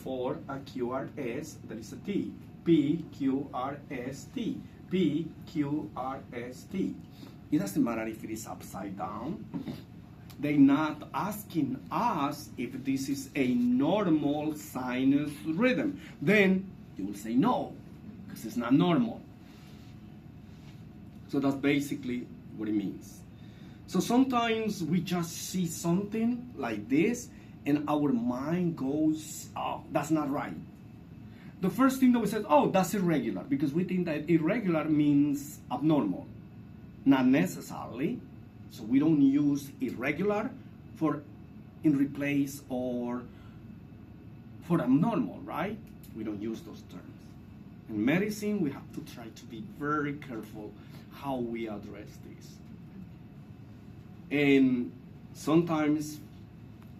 for a QRS, there is a T. PQRST. PQRST. It doesn't matter if it is upside down. They're not asking us if this is a normal sinus rhythm. Then you will say no, because it's not normal. So that's basically what it means. So sometimes we just see something like this and our mind goes, oh, that's not right. The first thing that we said, oh, that's irregular, because we think that irregular means abnormal. Not necessarily. So we don't use irregular for in replace or for abnormal, right? We don't use those terms. In medicine, we have to try to be very careful how we address this. And sometimes,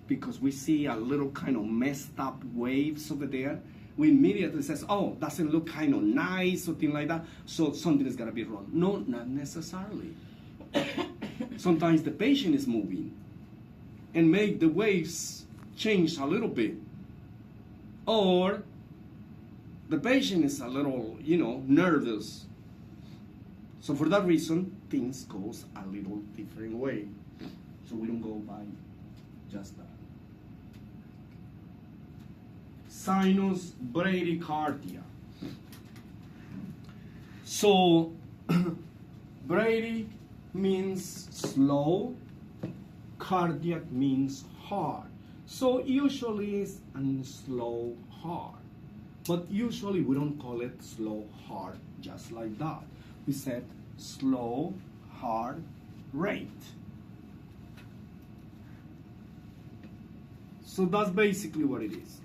because we see a little kind of messed up waves over there, we immediately says, oh, doesn't look kind of nice, something like that, so something is gonna be wrong. No, not necessarily. Sometimes the patient is moving and make the waves change a little bit. Or the patient is a little, nervous. So for that reason, things goes a little different way. So we don't go by just that. Sinus bradycardia. So brady means slow, cardiac means hard. So usually it's slow hard. But usually we don't call it slow hard just like that. We said slow heart rate. So that's basically what it is.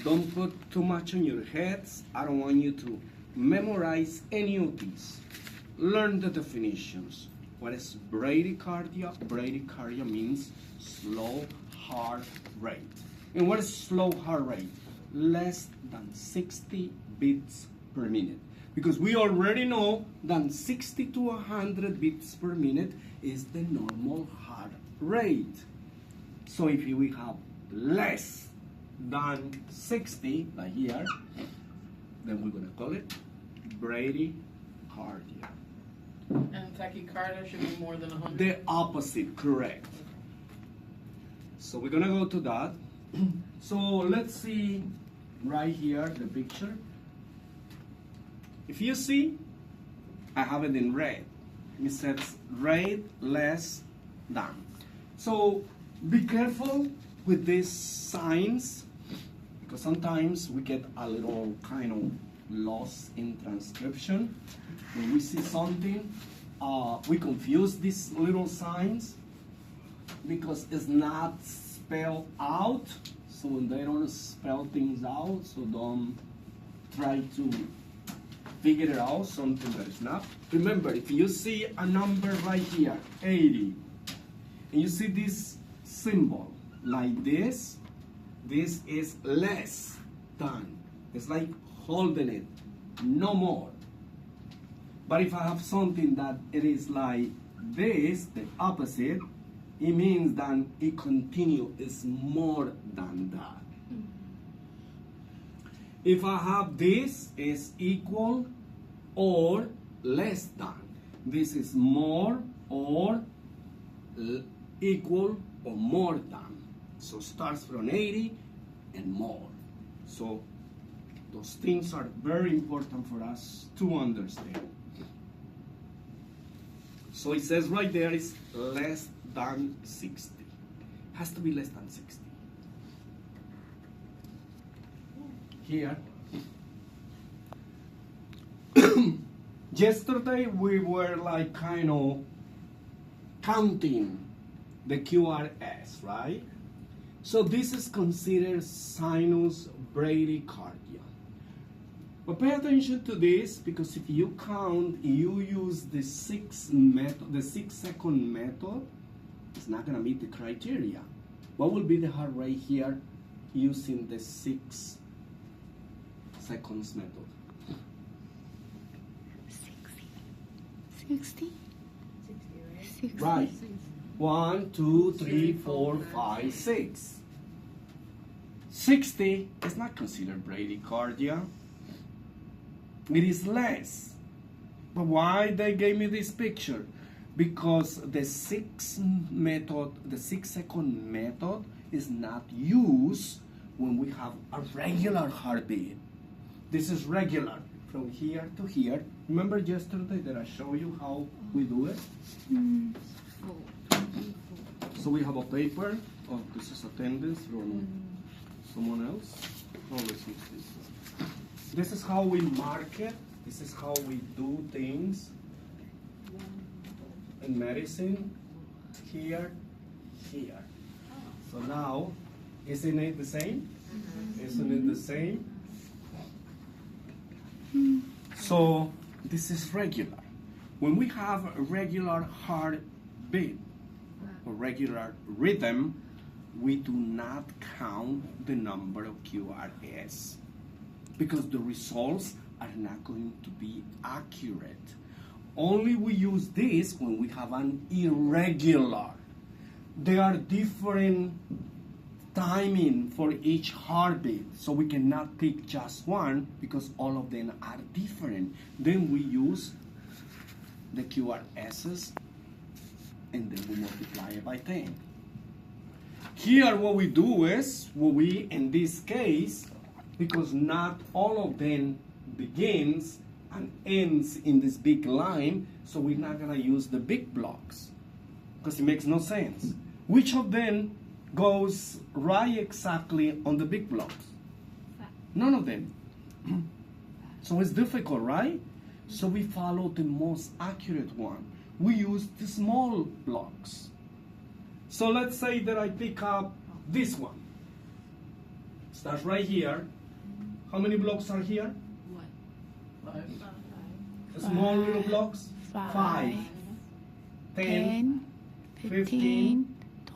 Don't put too much on your heads. I don't want you to memorize any of these. Learn the definitions. What is bradycardia? Bradycardia means slow heart rate. And what is slow heart rate? Less than 60 beats per minute. Because we already know that 60 to 100 beats per minute is the normal heart rate. So if we have less than 60, like here, then we're going to call it bradycardia. And tachycardia should be more than 100? The opposite, correct. So we're going to go to that. So let's see right here the picture. If you see, I have it in red. It says rate less than. So be careful with these signs, because sometimes we get a little kind of lost in transcription. When we see something, we confuse these little signs because it's not spelled out. So when they don't spell things out, so don't try to figure it out, something that is not. Remember, if you see a number right here, 80, and you see this symbol like this is less than. It's like holding it, no more. But if I have something that it is like this, the opposite, it means that it continue is more than that. If I have this is equal or less than. This is more or equal or more than. So starts from 80 and more. So those things are very important for us to understand. So it says right there is less than 60. Has to be less than 60. Here. Yesterday we were like kind of counting the QRS, right? So this is considered sinus bradycardia. But pay attention to this, because if you count, you use the 6-second method, it's not gonna meet the criteria. What will be the heart rate here using the 6 seconds method? 60? 60, right? Right. 1, 2, 3, 4, 5, 6. 60 is not considered bradycardia. It is less. But why they gave me this picture? Because the 6-second method is not used when we have a regular heartbeat. This is regular, from here to here. Remember yesterday that I showed you how we do it? So we have a paper. Oh, this is attendance from someone else. Oh, let's use this one. This is how we mark it. This is how we do things in medicine. Here, here. So now, isn't it the same? Isn't it the same? So this is regular. When we have a regular heartbeat or regular rhythm, we do not count the number of QRS because the results are not going to be accurate. Only we use this when we have an irregular. There are different timing for each heartbeat, so we cannot pick just one because all of them are different. Then we use the QRSs and then we multiply it by 10. Here what we do is, in this case, because not all of them begins and ends in this big line, so we're not gonna use the big blocks because it makes no sense. Which of them goes right exactly on the big blocks? None of them. So it's difficult, right? So we follow the most accurate one. We use the small blocks. So let's say that I pick up this one. Starts right here. How many blocks are here? 5. Small little blocks? 5. 10, 15,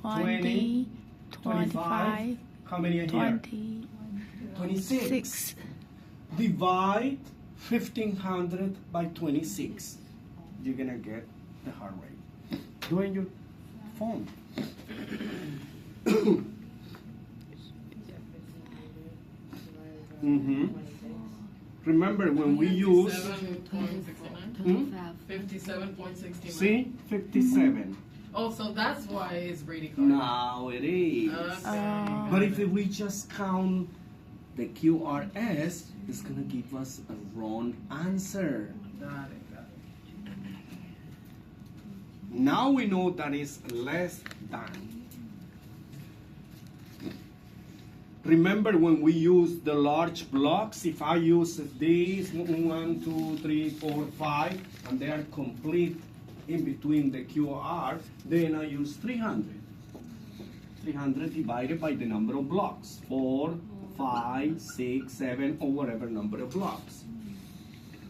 20, 25. How many are here? 26. Divide 1500 by 26. You're gonna get the heart rate. Do it in your phone. Remember when we use 57.69. See, 57. Oh, so that's why it's bradycardia. Now it is. Okay. But if we just count the QRS, it's gonna give us a wrong answer. Got it. Now we know that is less than. Remember when we use the large blocks, if I use these 1, 2, 3, 4, 5, and they are complete in between the QR, then I use 300. 300 divided by the number of blocks, 4, 5, 6, 7, or whatever number of blocks.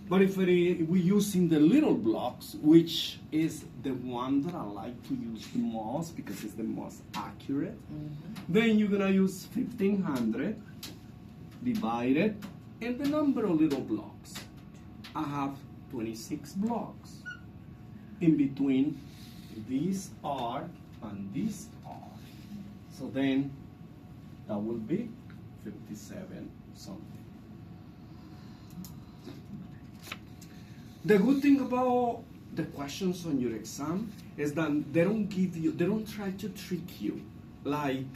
But if we're using the little blocks, which is the one that I like to use the most because it's the most accurate, then you're gonna use 1500 divided in the number of little blocks. I have 26 blocks in between this R and this R. So then that will be 57 something. The good thing about the questions on your exam is that they don't try to trick you. Like,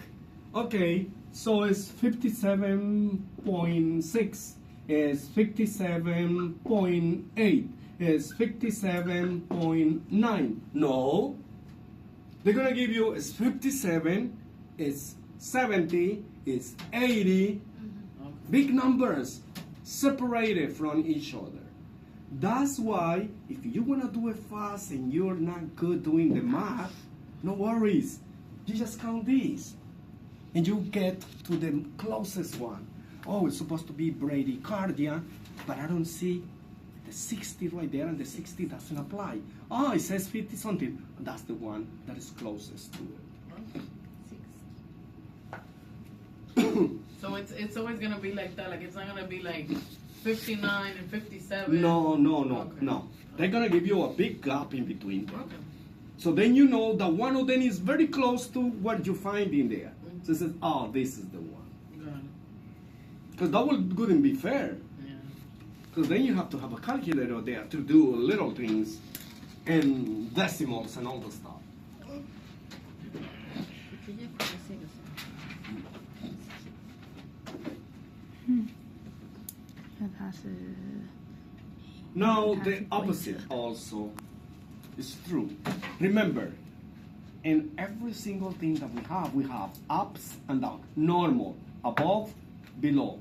okay, so it's 57.6, it's 57.8, it's 57.9. No, they're gonna give you it's 57, it's 70, it's 80, big numbers separated from each other. That's why if you want to do it fast and you're not good doing the math, no worries. You just count these and you get to the closest one. Oh, it's supposed to be bradycardia, but I don't see the 60 right there and the 60 doesn't apply. Oh, it says 50 something. That's the one that is closest to it. So it's always going to be like that. Like it's not going to be like 59 and 57. No. Okay. They're gonna give you a big gap in between them. Okay. So then you know that one of them is very close to what you find in there. So it says, oh, this is the one. Got it. Because that wouldn't be fair. Yeah. Because then you have to have a calculator there to do little things and decimals and all the stuff. Now the opposite also is true. Remember, in every single thing that we have ups and downs. Normal, above, below.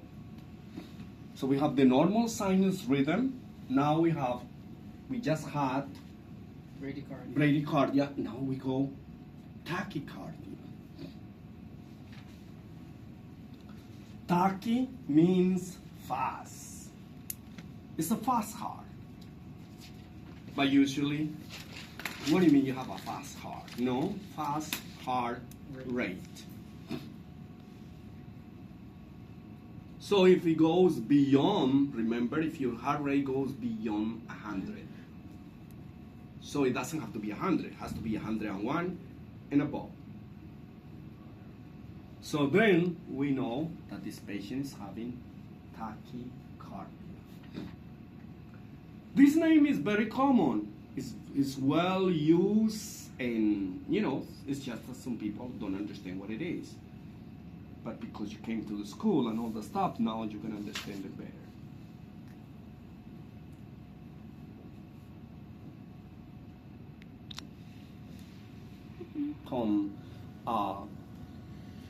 So we have the normal sinus rhythm. Now we just had bradycardia. Now we go tachycardia. Tachy means fast. It's a fast heart. But usually, what do you mean you have a fast heart? No, fast heart rate. So if it goes beyond, remember, if your heart rate goes beyond 100. So it doesn't have to be 100, it has to be 101 and above. So then we know that this patient is having tachycardia. This name is very common. It's well used, and it's just that some people don't understand what it is. But because you came to the school and all the stuff, now you can understand it better.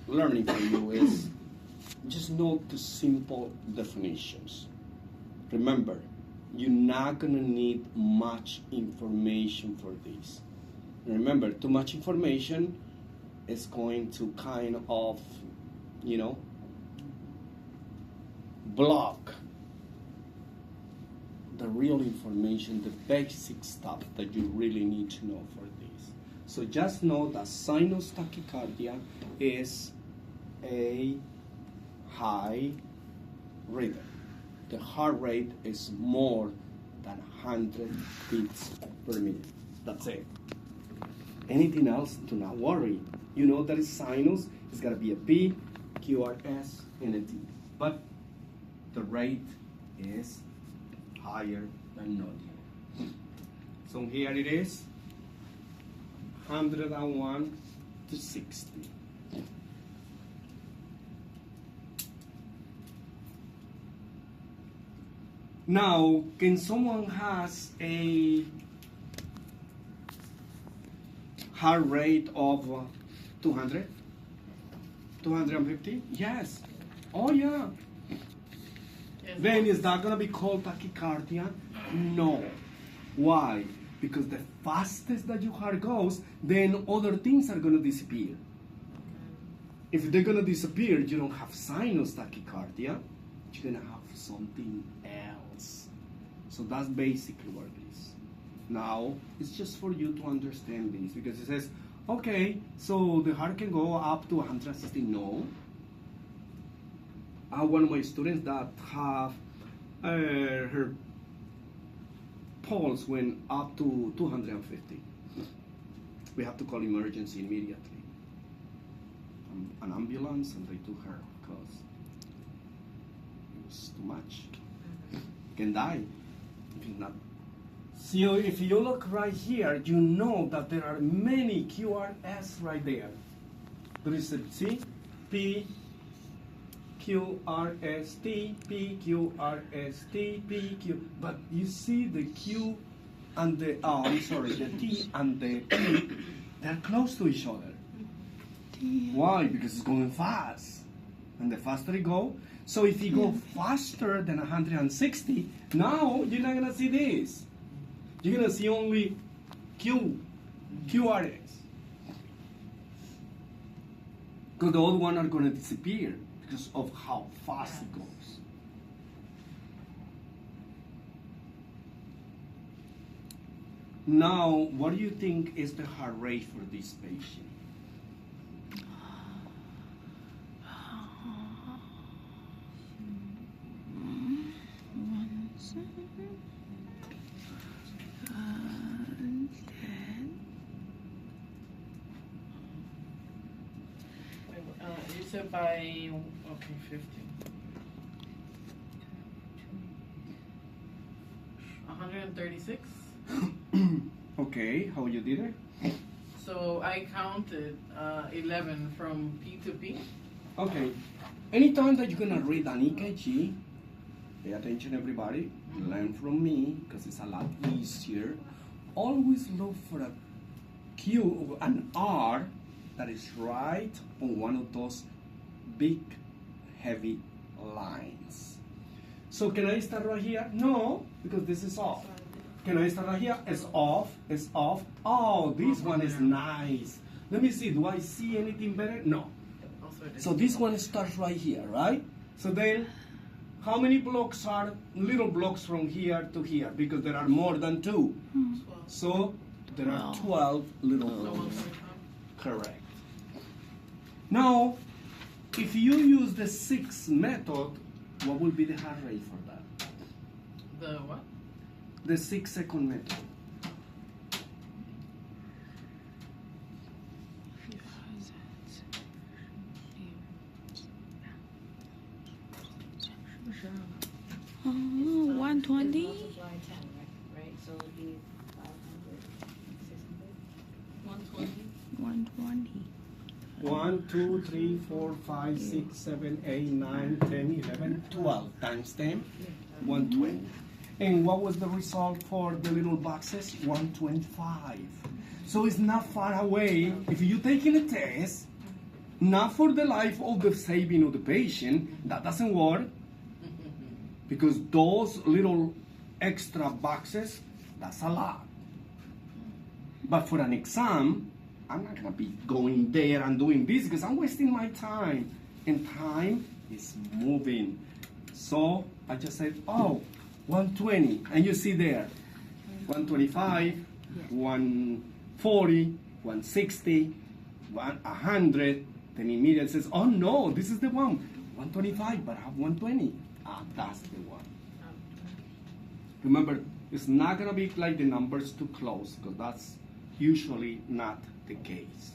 Learning for you is just note the simple definitions. Remember, you're not going to need much information for this. Remember, too much information is going to kind of, block the real information, the basic stuff that you really need to know for this. So just know that sinus tachycardia is a high rhythm. The heart rate is more than 100 beats per minute. That's it. Anything else, do not worry. You know that it's sinus, it's got to be a P, QRS, and a D. But the rate is higher than normal. So here it is, 101 to 60. Now, can someone has a heart rate of 200? 250? Yes. Oh, yeah. Yes. Then is that going to be called tachycardia? No. Why? Because the fastest that your heart goes, then other things are going to disappear. If they're going to disappear, you don't have sinus tachycardia. You're going to have something else. So that's basically what it is. Now, it's just for you to understand this, because it says, okay, so the heart can go up to 160. No. I have one of my students that have her pulse went up to 250. We have to call emergency immediately. An ambulance, and they took her because it was too much. Can die if it's not. So if you look right here, you know that there are many QRS right there. There is a C, P, QRST, P, QRST, P, Q. But you see the Q and the, the T and the P, they're close to each other. Why? Because it's going fast. And the faster it goes, so if you go faster than 160, now you're not going to see this. You're going to see only QRS. Because the other one are going to disappear because of how fast it goes. Now, what do you think is the heart rate for this patient? divided by, okay, 50. 136. Okay, how you did it? So I counted 11 from P to P. Okay. Anytime that you're gonna read an EKG, pay attention everybody, learn from me, because it's a lot easier. Always look for a Q, an R that is right on one of those big, heavy lines. So can I start right here? No, because this is off. Can I start right here? It's off, it's off. Oh, this one is nice. Let me see, do I see anything better? No. So this one starts right here, right? So then, how many blocks are little blocks from here to here? Because there are more than 2. So there are 12 little blocks. Correct. Now, if you use the 6 method, what will be the heart rate for that? The what? The 6-second method. Oh, 120? Multiply 10, right? So it would be 500, 600. 120. 120. 1, 2, 3, 4, 5, 6, 7, 8, 9, 10, 11, 12 times 10, 120. And what was the result for the little boxes? 125. So it's not far away. If you're taking a test, not for the life of the saving of the patient, that doesn't work. Because those little extra boxes, that's a lot. But for an exam, I'm not gonna be going there and doing this because I'm wasting my time. And time is moving. So I just said, oh, 120. And you see there, 125, 140, 160, 100. Then immediately says, oh no, this is the one. 125, but I have 120. Ah, that's the one. Remember, it's not gonna be like the numbers too close, because that's usually not the case.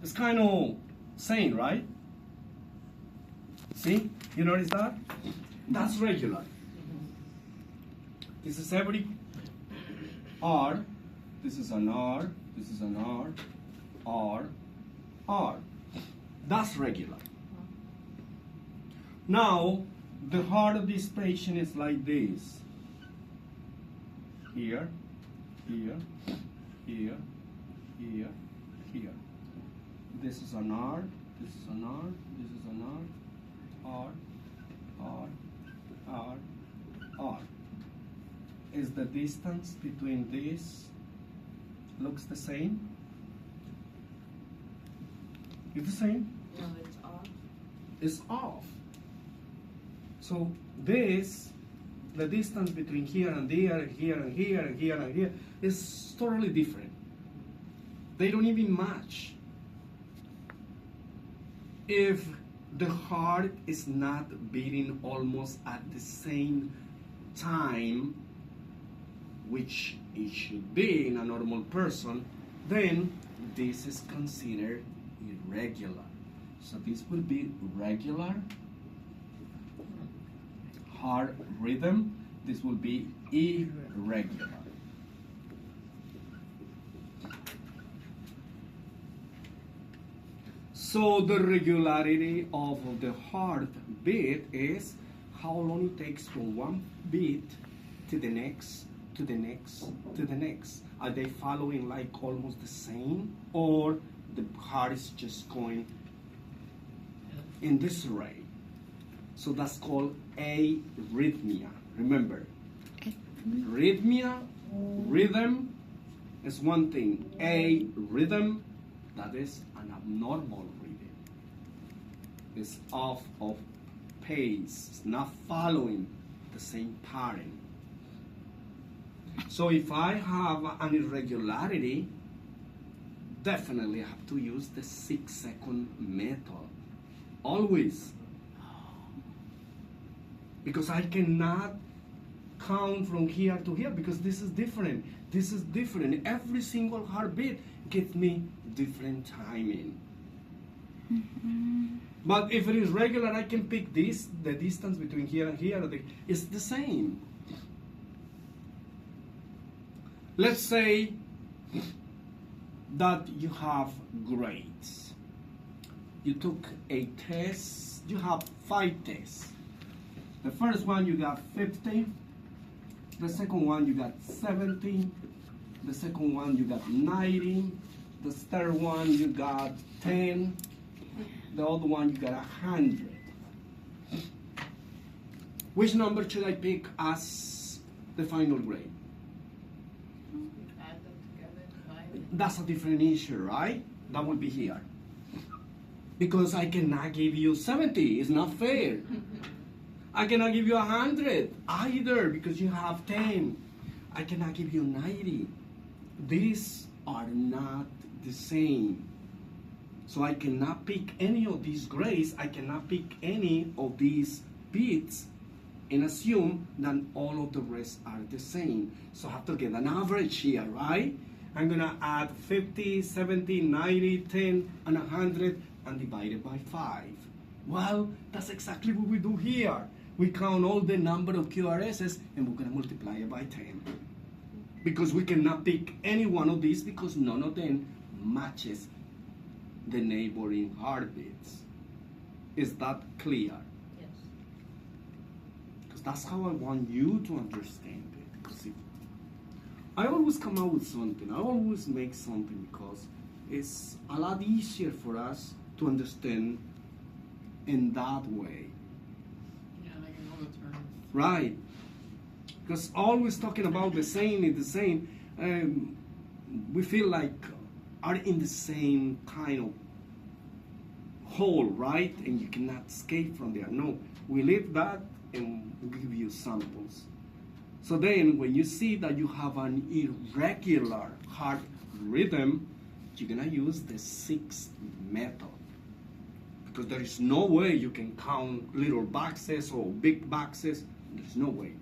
It's kind of same, right? See, you notice that? That's regular. This is every R, this is an R, this is an R, R, R. That's regular. Now, the heart of this patient is like this. Here, here, here, here, here. This is an R, this is an R, this is an R, R, R, R, R. Is the distance between this looks the same? It's the same? No, it's off. It's off. So this, the distance between here and there, and here and here and here and here, is totally different. They don't even match. If the heart is not beating almost at the same time, which it should be in a normal person, then this is considered irregular. So this will be regular heart rhythm. This will be irregular. So the regularity of the heartbeat is how long it takes from one beat to the next, to the next, to the next. Are they following like almost the same, or the heart is just going in this rate? So that's called arrhythmia. Remember, rhythmia, rhythm is one thing. A rhythm, that is an abnormal rhythm. It's off of pace. It's not following the same pattern. So if I have an irregularity, definitely have to use the 6-second method. Always. Because I cannot count from here to here because this is different. This is different. Every single heartbeat gives me different timing. But if it is regular, I can pick this, the distance between here and here. It's the same. Let's say that you have grades. You took a test, you have 5 tests. The first one you got 50, the second one you got 70, the second one you got 90, the third one you got 10, the other one you got 100. Which number should I pick as the final grade? Add them together, divide it. That's a different issue, right? That would be here. Because I cannot give you 70, it's not fair. I cannot give you 100 either because you have 10. I cannot give you 90. These are not the same. So I cannot pick any of these grades. I cannot pick any of these bits and assume that all of the rest are the same. So I have to get an average here, right? I'm gonna add 50, 70, 90, 10, and 100 and divide it by 5. Well, that's exactly what we do here. We count all the number of QRSs and we're gonna multiply it by 10. Because we cannot pick any one of these because none of them matches the neighboring heartbeats. Is that clear? Yes. Because that's how I want you to understand it. Because I always come out with something. I always make something because it's a lot easier for us to understand in that way. Yeah, like in other terms. Right. Because always talking about the same is the same. We feel like are in the same kind of hole, right? And you cannot escape from there. No, we leave that and we give you samples. So then when you see that you have an irregular heart rhythm, you're gonna use the 6th method. Because there is no way you can count little boxes or big boxes. There's no way.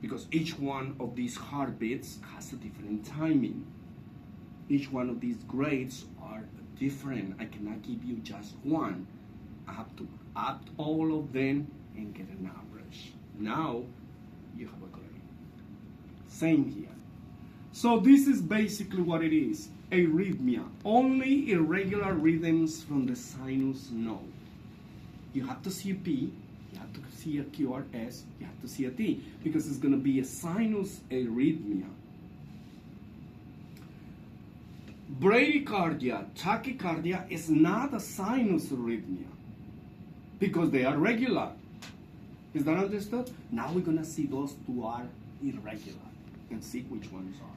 Because each one of these heartbeats has a different timing. Each one of these grades are different. I cannot give you just one. I have to add all of them and get an average. Now you have a grade. Same here. So this is basically what it is. Arrhythmia. Only irregular rhythms from the sinus node. You have to see a P, you have to see a QRS, you have to see a T, because it's going to be a sinus arrhythmia. Bradycardia, tachycardia is not a sinus arrhythmia because they are regular. Is that understood? Now we're going to see those two are irregular and see which ones are.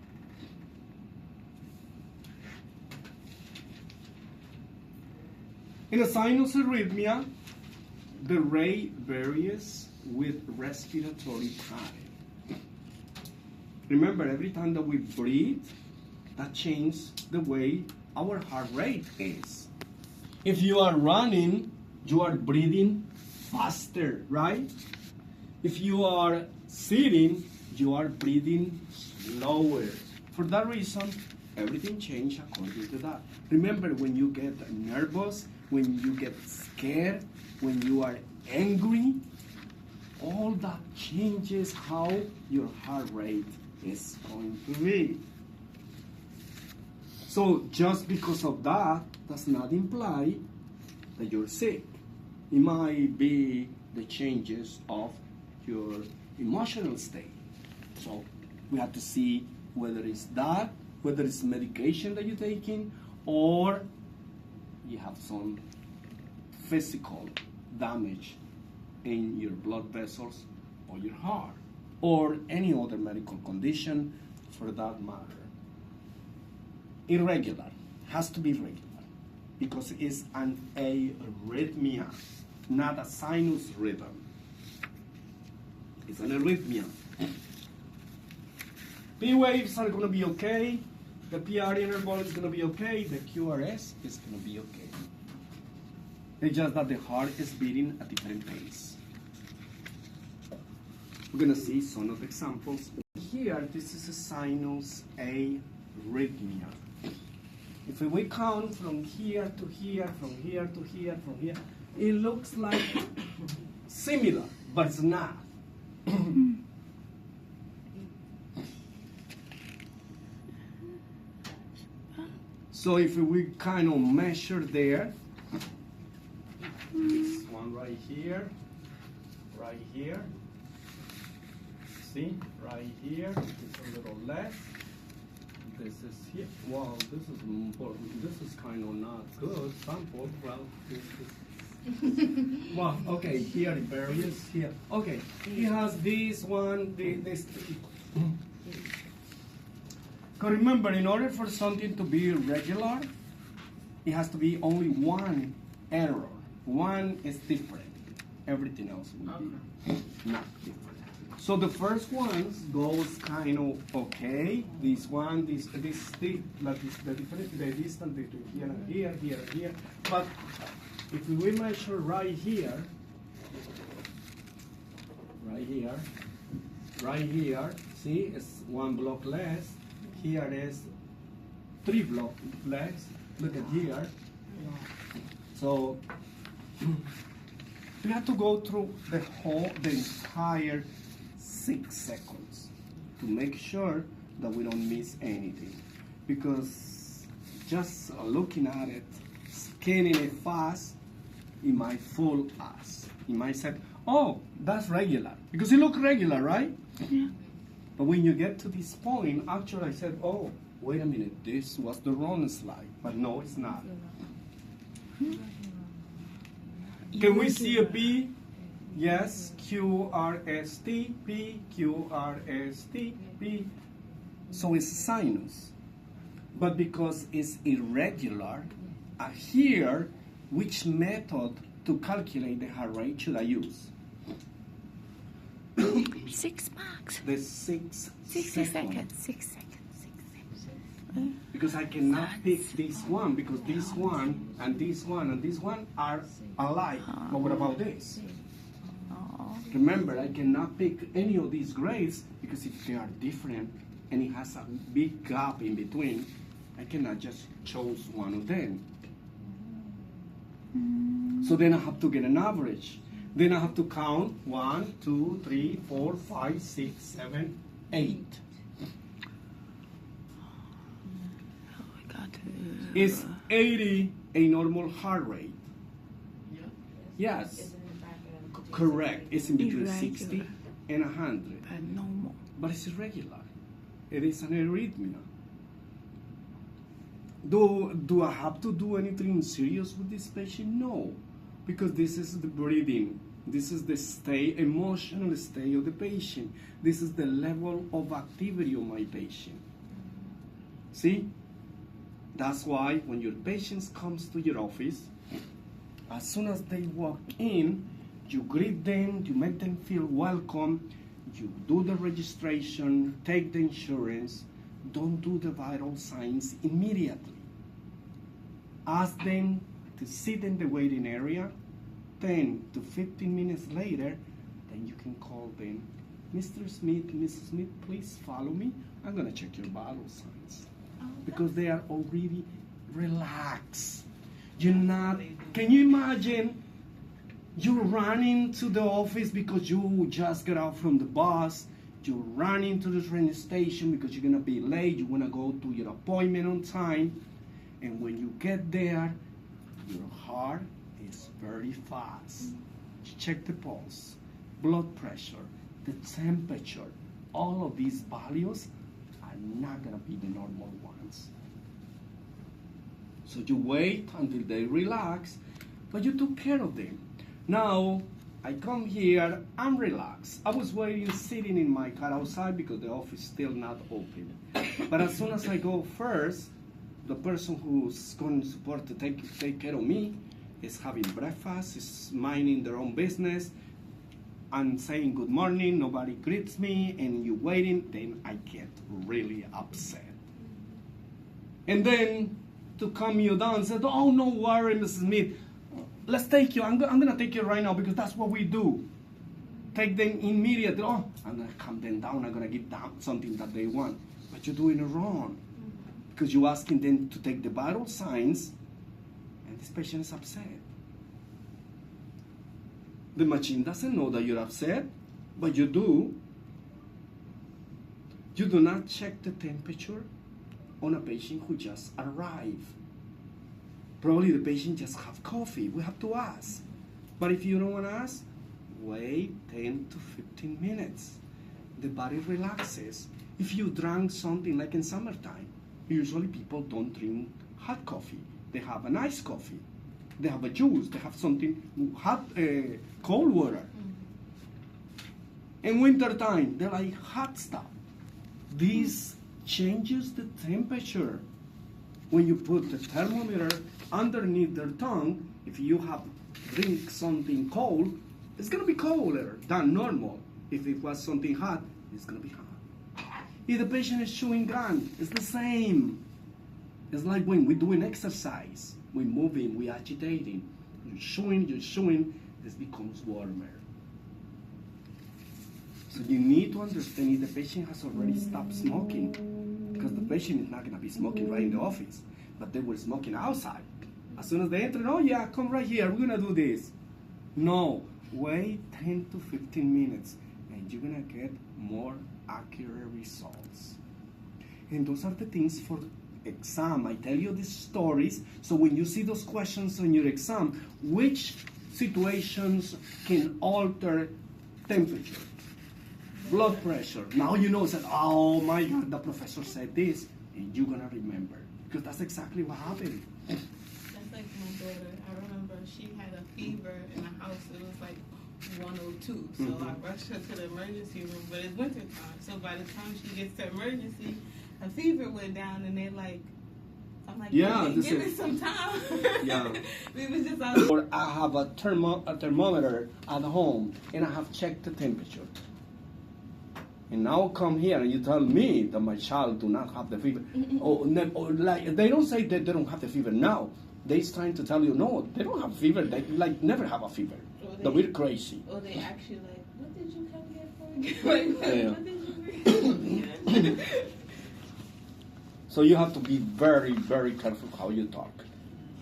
In a sinus arrhythmia, the rate varies with respiratory time. Remember, every time that we breathe, that changes the way our heart rate is. If you are running, you are breathing faster, right? If you are sitting, you are breathing slower. For that reason, everything changes according to that. Remember, when you get nervous, when you get scared, when you are angry, all that changes how your heart rate is going to be. So just because of that does not imply that you're sick. It might be the changes of your emotional state. So we have to see whether it's that, whether it's medication that you're taking, or you have some physical damage in your blood vessels or your heart, or any other medical condition for that matter. Irregular, has to be regular, because it's an arrhythmia, not a sinus rhythm. It's an arrhythmia. P waves are going to be okay. The PR interval is going to be okay. The QRS is going to be okay. It's just that the heart is beating at a different pace. We're gonna see some of the examples. Here, this is a sinus arrhythmia. If we count from here to here, from here to here, from here, it looks like similar, but it's not. So if we kind of measure there, this one right here, see, right here, it's a little less. This is here. Wow, this is important. This is kind of not good sample. Well, this is. Well, okay, here it varies. Here, okay, he has this one, this. Because remember, in order for something to be regular, it has to be only one error. One is different. Everything else will be not different. So the first ones goes kind of okay. This one, like this, the difference, the distance between here and here, here and here. But if we measure right here, see, it's one block less. Here is 3 blocks less. Look at here. So we have to go through the entire 6 seconds to make sure that we don't miss anything. Because just looking at it, scanning it fast, it might fool us. It might say, oh, that's regular. Because it looks regular, right? Yeah. But when you get to this point, actually I said, oh, wait a minute, this was the wrong slide. But no, it's not. Can we see a P? Yes, QRST, P, QRST, P. So it's sinus. But because it's irregular, here, which method to calculate the heart rate should I use? 6 marks. The 6 60 seconds. seconds. 6 seconds. 6 seconds. Because I cannot pick this one, because this one and this one and this one are alike. But what about this? Oh. Remember, I cannot pick any of these grades because if they are different and it has a big gap in between, I cannot just choose one of them. So then I have to get an average. Then I have to count 1, 2, 3, 4, 5, 6, 7, 8. Oh, I got to. Is 80 a normal heart rate? Yeah. Yes. Correct. It's in between Irregular. 60 and 100. But normal. But it's irregular. It is an arrhythmia. Do I have to do anything serious with this patient? No. Because this is the breathing. This is the emotional state of the patient. This is the level of activity of my patient. See? That's why when your patient comes to your office, as soon as they walk in, you greet them, you make them feel welcome, you do the registration, take the insurance, don't do the vital signs immediately. Ask them to sit in the waiting area. 10 to 15 minutes later, then you can call them. Mr. Smith, Mrs. Smith, please follow me. I'm going to check your vital signs. Because they are already relaxed. You're not, can you imagine you running to the office because you just got out from the bus, you're running to the train station because you're going to be late, you want to go to your appointment on time, and when you get there, your heart is very fast. You check the pulse, blood pressure, the temperature, all of these values are not going to be the normal ones. So you wait until they relax, but you took care of them. Now, I come here, I'm relaxed. I was waiting, sitting in my car outside because the office is still not open. But as soon as I go first, the person who's going to support to take care of me is having breakfast, is minding their own business. I'm saying good morning, nobody greets me, and you waiting, then I get really upset. And then to calm you down, said, oh, no worry, Mrs. Smith. Let's take you. I'm going to take you right now because that's what we do. take them immediately. Oh, I'm gonna calm them down. I'm gonna give them something that they want. But you're doing it wrong because you're asking them to take the vital signs, and this patient is upset. The machine doesn't know that you're upset, but you do. You do not check the temperature on a patient who just arrived. Probably the patient just have coffee. We have to ask. But if you don't want to ask, wait 10 to 15 minutes. The body relaxes. If you drank something like in summertime, usually people don't drink hot coffee. They have an iced coffee. They have a juice. They have something hot, cold water. In wintertime, they like hot stuff. This changes the temperature. When you put the thermometer underneath their tongue, if you have drink something cold, it's gonna be colder than normal. If it was something hot, it's gonna be hot. If the patient is chewing gum, it's the same. It's like when we're doing exercise, we're moving, we're agitating. You're chewing, this becomes warmer. So you need to understand if the patient has already stopped smoking, because the patient is not going to be smoking right in the office, but they were smoking outside. As soon as they enter, oh yeah, come right here, we're going to do this. No, wait 10 to 15 minutes, and you're going to get more accurate results. And those are the things for exam. I tell you these stories, so when you see those questions on your exam, which situations can alter temperature? Blood pressure. Now you know, said, oh my God, the professor said this, and you're gonna remember, because that's exactly what happened. That's like my daughter. I remember she had a fever in the house. It was like 102. So I rushed her to the emergency room, but it's winter time. So by the time she gets to emergency, her fever went down, and they're like, I'm like, yeah, give it some time. Yeah. We was just out. Or I have a thermometer at home, and I have checked the temperature. And now come here and you tell me that my child do not have the fever. or like they don't say that they don't have the fever now. They're trying to tell you, no, they don't have fever. They like never have a fever. That we're crazy. Or they actually like, what did you come here for? Like, what did you bring? So you have to be very, very careful how you talk.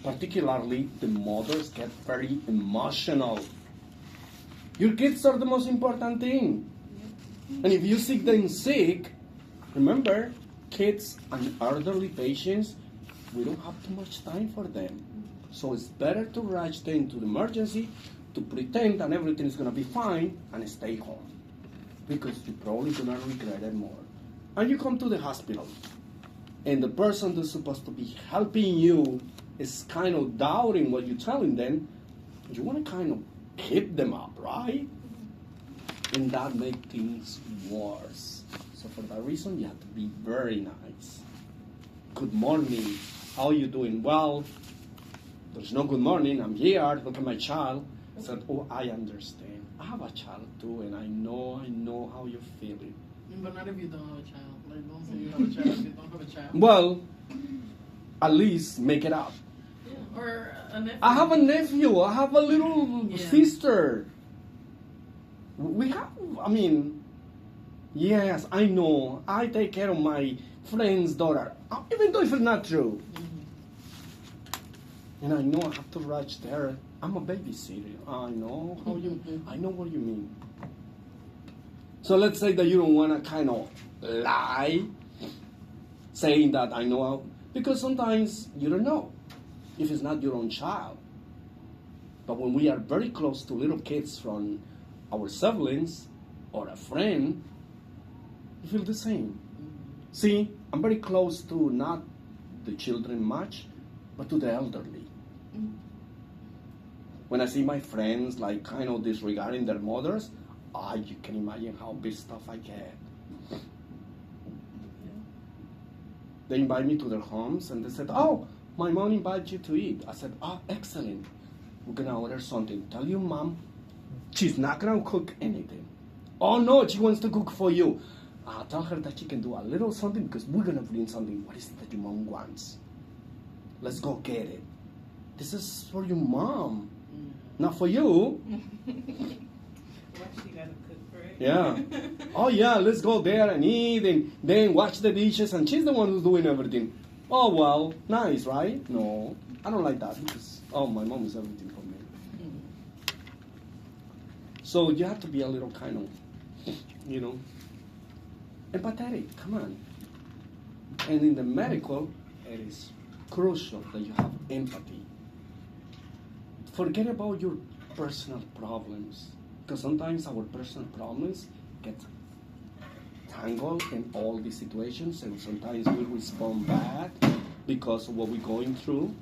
Particularly the mothers get very emotional. Your kids are the most important thing. And if you see them sick, remember, kids and elderly patients, we don't have too much time for them. So it's better to rush them to the emergency, to pretend that everything is going to be fine, and stay home. Because you're probably going to regret it more. And you come to the hospital, and the person that's supposed to be helping you is kind of doubting what you're telling them. You want to kind of keep them up, right? And that makes things worse. So for that reason, you have to be very nice. Good morning. How are you doing? Well, there's no good morning. I'm here. Look at my child. I said, oh, I understand. I have a child too, and I know how you're feeling. But not if you don't have a child. Like, don't say you have a child if you don't have a child. Well, at least make it up. Yeah. Or a nephew. I have a nephew. I have a little sister. We have, yes, I know. I take care of my friend's daughter, even though if it's not true. And I know I have to rush there. I'm a babysitter. I know I know what you mean. So let's say that you don't want to kind of lie, saying that I know, because sometimes you don't know if it's not your own child. But when we are very close to little kids from our siblings or a friend, you feel the same. See, I'm very close to not the children much, but to the elderly. When I see my friends like kind of disregarding their mothers, you can imagine how pissed off I get. They invite me to their homes and they said, oh, my mom invited you to eat. I said, oh, excellent. We're going to order something. Tell your mom she's not going to cook anything. Oh, no, she wants to cook for you. Tell her that she can do a little something because we're going to bring something. What is it that your mom wants? Let's go get it. This is for your mom, not for you. Why she got to cook? Yeah. Oh yeah, let's go there and eat and then wash the dishes, and she's the one who's doing everything. Oh well, nice, right? No, I don't like that because my mom is everything for me. So you have to be a little kind of, empathetic. Come on. And in the medical, it is crucial that you have empathy. Forget about your personal problems, because sometimes our personal problems get tangled in all these situations, and sometimes we respond bad because of what we're going through.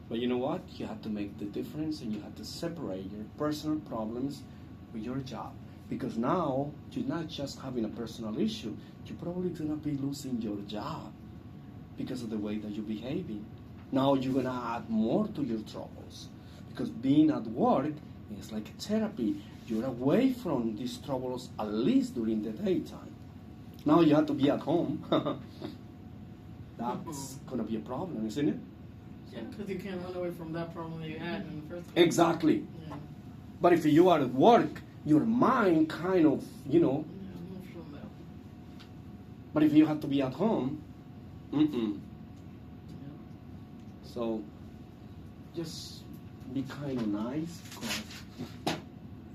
But you know what? You have to make the difference, and you have to separate your personal problems with your job. Because now you're not just having a personal issue, you're probably going to be losing your job because of the way that you're behaving. Now you're going to add more to your troubles. Because being at work is like a therapy. You're away from these troubles at least during the daytime. Now you have to be at home. That's going to be a problem, isn't it? Yeah, because you can't run away from that problem that you had in the first place. Exactly. Yeah. But if you are at work, your mind kind of, Yeah, move from that. But if you have to be at home, Yeah. So just be kind of nice, because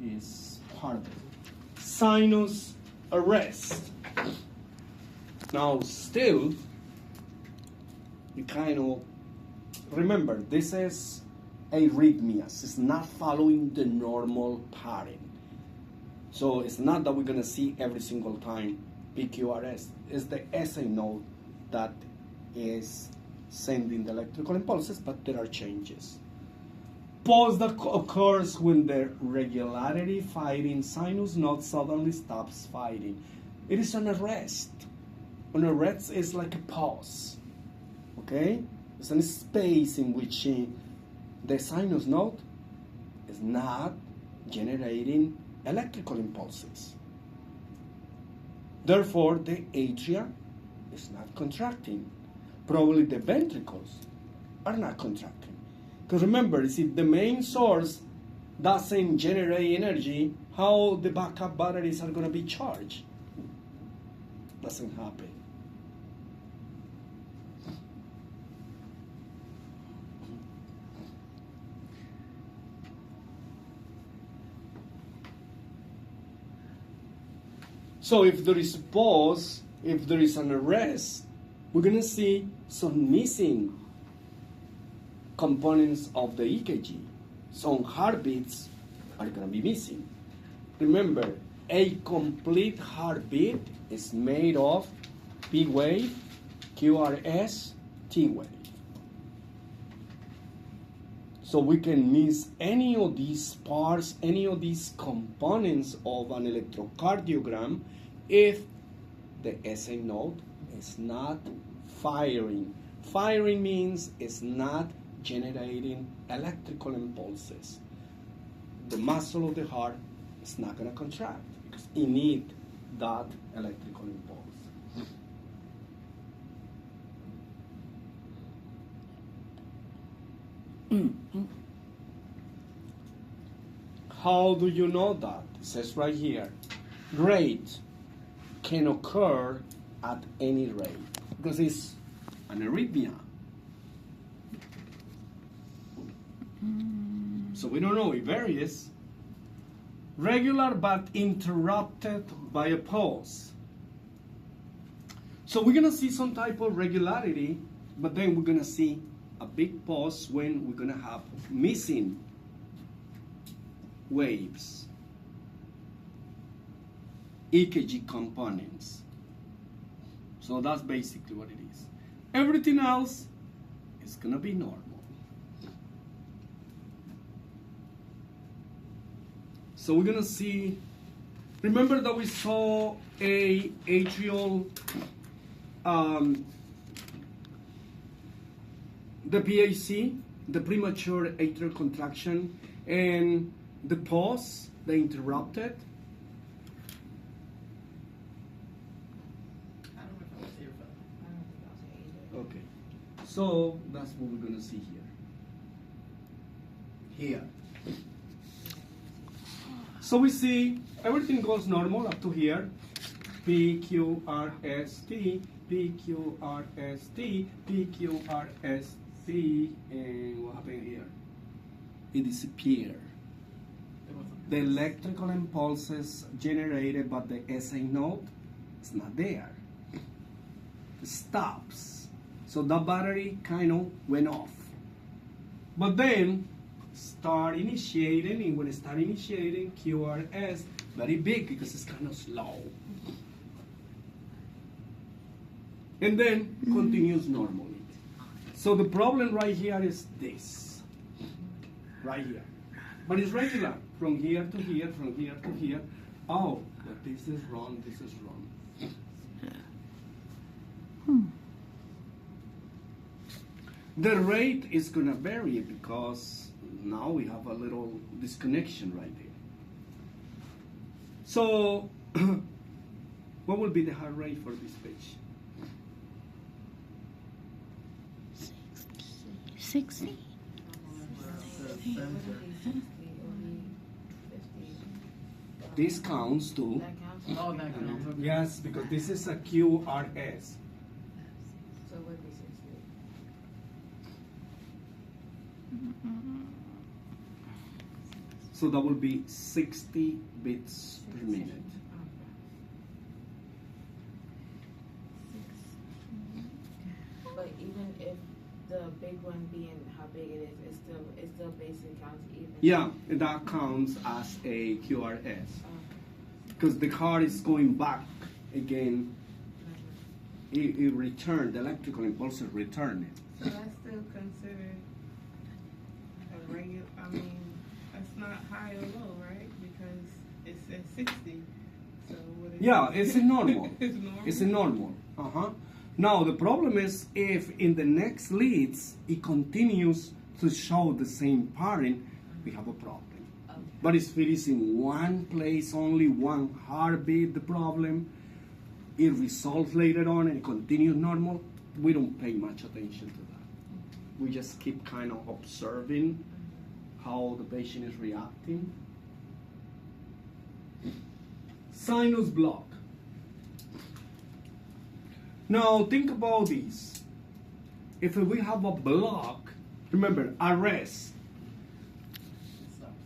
it's part of it. Sinus arrest. Now still, you kind of remember, this is arrhythmias. It's not following the normal pattern. So it's not that we're going to see every single time PQRS. It's the SA node that is sending the electrical impulses, but there are changes. Pause that occurs when the regularity firing sinus node suddenly stops firing. It is an arrest. An arrest is like a pause. Okay? It's a space in which the sinus node is not generating electrical impulses. Therefore, the atria is not contracting. Probably the ventricles are not contracting. Because remember, if the main source doesn't generate energy, how the backup batteries are going to be charged? Doesn't happen. So if there is a pause, if there is an arrest, we're going to see some missing components of the EKG. Some heartbeats are going to be missing. Remember, a complete heartbeat is made of P wave, QRS, T wave. So we can miss any of these parts, any of these components of an electrocardiogram if the SA node is not firing. Firing means it's not generating electrical impulses. The muscle of the heart is not going to contract because it needs that electrical impulse. How do you know that? It says right here, rate can occur at any rate because it's an arrhythmia. So we don't know, it varies. Regular but interrupted by a pause. So we're going to see some type of regularity, but then we're going to see a big pause when we're going to have missing waves, EKG components. So that's basically what it is. Everything else is going to be normal. So we're going to see, remember that we saw a atrial, the PAC, the premature atrial contraction, and the pause, the interrupted. I don't know if I was here, but I don't think I'll say either. Okay, so that's what we're going to see here. Here. So we see everything goes normal up to here. P, Q, R, S, T, P, Q, R, S, T, P, Q, R, S, T, and what happened here? It disappeared. The electrical impulses generated by the SA node is not there. It stops. So the battery kind of went off. But then start initiating, and when it start initiating, QRS very big because it's kind of slow. And then continues normally. So the problem right here is this. Right here. But it's regular. From here to here, from here to here. Oh, but this is wrong, this is wrong. The rate is going to vary because now we have a little disconnection right there. So, what will be the heart rate for this page? 60. This counts to, That counts? Oh, that counts. Okay. yes, because this is a QRS. So it would be 60. So that will be 60 bits per minute. But even if the big one being how big it is, it still basically counts even. Yeah, that counts as a QRS. Because the car is going back again. It returned, the electrical impulse returned it. So that's still considered a regular, I mean, that's not high or low, right? Because it says 60. So what is Yeah, it's a normal. It's normal? It's a normal. Now the problem is if in the next leads it continues to show the same pattern, we have a problem. But if it is in one place only, one heartbeat, the problem, it resolves later on and continues normal, we don't pay much attention to that. We just keep kind of observing how the patient is reacting. Sinus block. Now think about this. If we have a block, remember, arrest,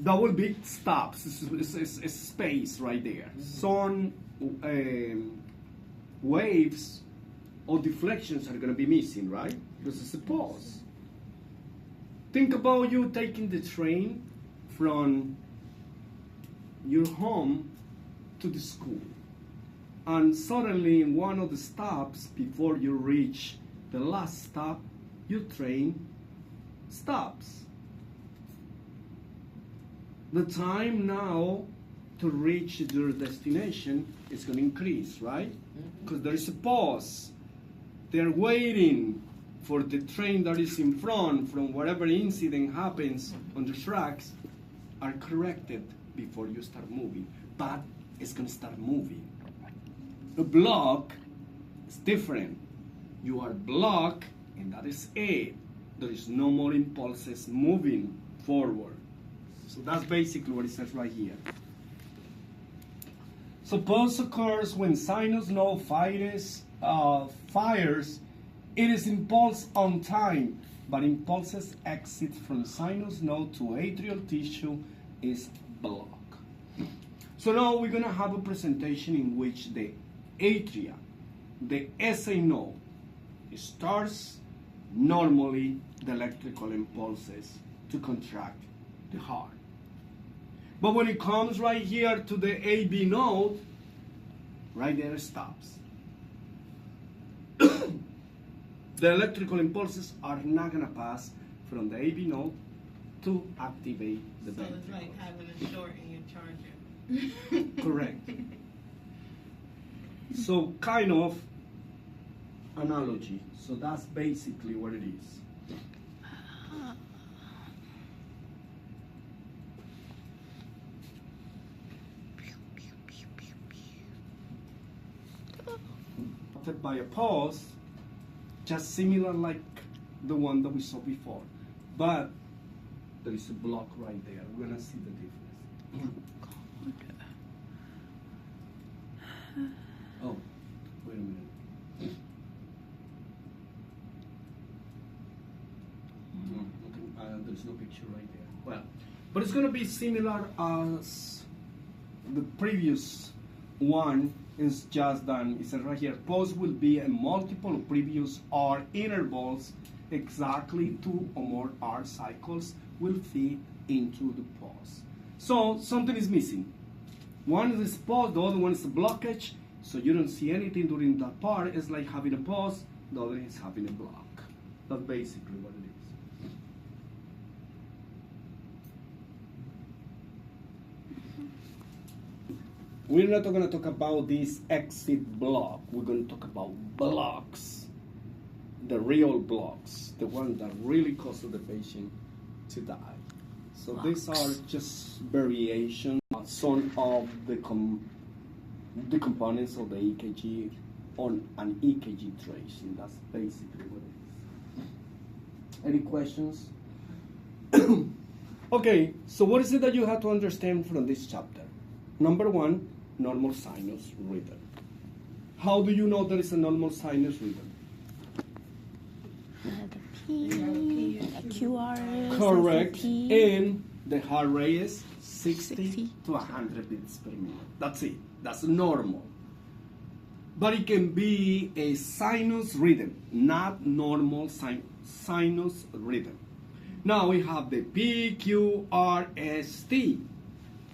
that will be stops. It's space right there. Some waves or deflections are going to be missing, right? Because it's a pause. Think about you taking the train from your home to the school. And suddenly in one of the stops, before you reach the last stop, your train stops. The time now to reach your destination is going to increase, right? Because there is a pause. They're waiting for the train that is in front from whatever incident happens on the tracks are corrected before you start moving. But it's going to start moving. A block is different. You are blocked, and that is it. There is no more impulses moving forward. So that's basically what it says right here. So pulse occurs when sinus node fires. It is impulse on time, but impulses exit from sinus node to atrial tissue is blocked. So now we're going to have a presentation in which the atria, the SA node, starts normally the electrical impulses to contract the heart. But when it comes right here to the AB node, right there it stops. The electrical impulses are not going to pass from the AB node to activate the So ventricle. it's like having a short in your charger. Correct. So kind of analogy. So that's basically what it is. After by a pause, just similar like the one that we saw before, but there is a block right there. We're gonna see the difference. Oh, wait a minute. There's no picture right there. Well, but it's going to be similar as the previous one. Is just done. It says right here, pause will be a multiple of previous R intervals. Exactly 2 or more R cycles will fit into the pause. So something is missing. One is pause, the other one is a blockage. So you don't see anything during that part. It's like having a pause, the other is having a block. That's basically what it is. We're not going to talk about this exit block. We're going to talk about blocks, the real blocks, the ones that really cause the patient to die. So these are just variations, some of the components of the EKG on an EKG tracing. That's basically what it is. Any questions? Okay, so what is it that you have to understand from this chapter? Number one, normal sinus rhythm. How do you know there is a normal sinus rhythm? The P, the QRS. Correct. The T. And the heart rate is 60 60. to 100 beats per minute. That's it. That's normal. But it can be a sinus rhythm, not normal sinus rhythm. Now we have the PQRST.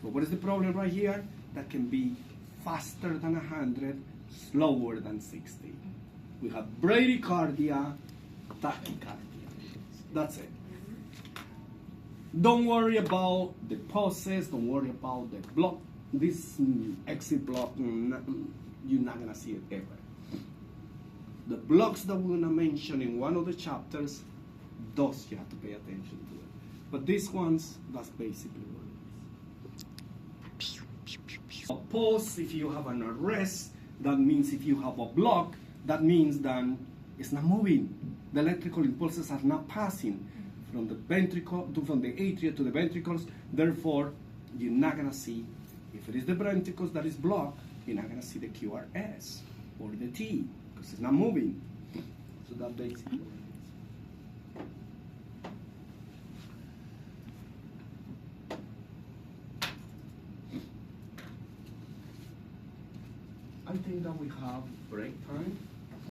But what is the problem right here? That can be faster than 100, slower than 60. We have bradycardia, tachycardia. That's it. Don't worry about the pauses. Don't worry about the block. This exit block, you're not going to see it ever. The blocks that we're going to mention in one of the chapters, those you have to pay attention to it. But these ones, that's basically what it is. A pause, if you have an arrest, that means if you have a block, that means that it's not moving. The electrical impulses are not passing from the ventricle, from the atria to the ventricles. Therefore, you're not going to see, if it is the ventricles that is blocked, you're not going to see the QRS or the T, because it's not moving. So that's basically what it is. I think that we have break time.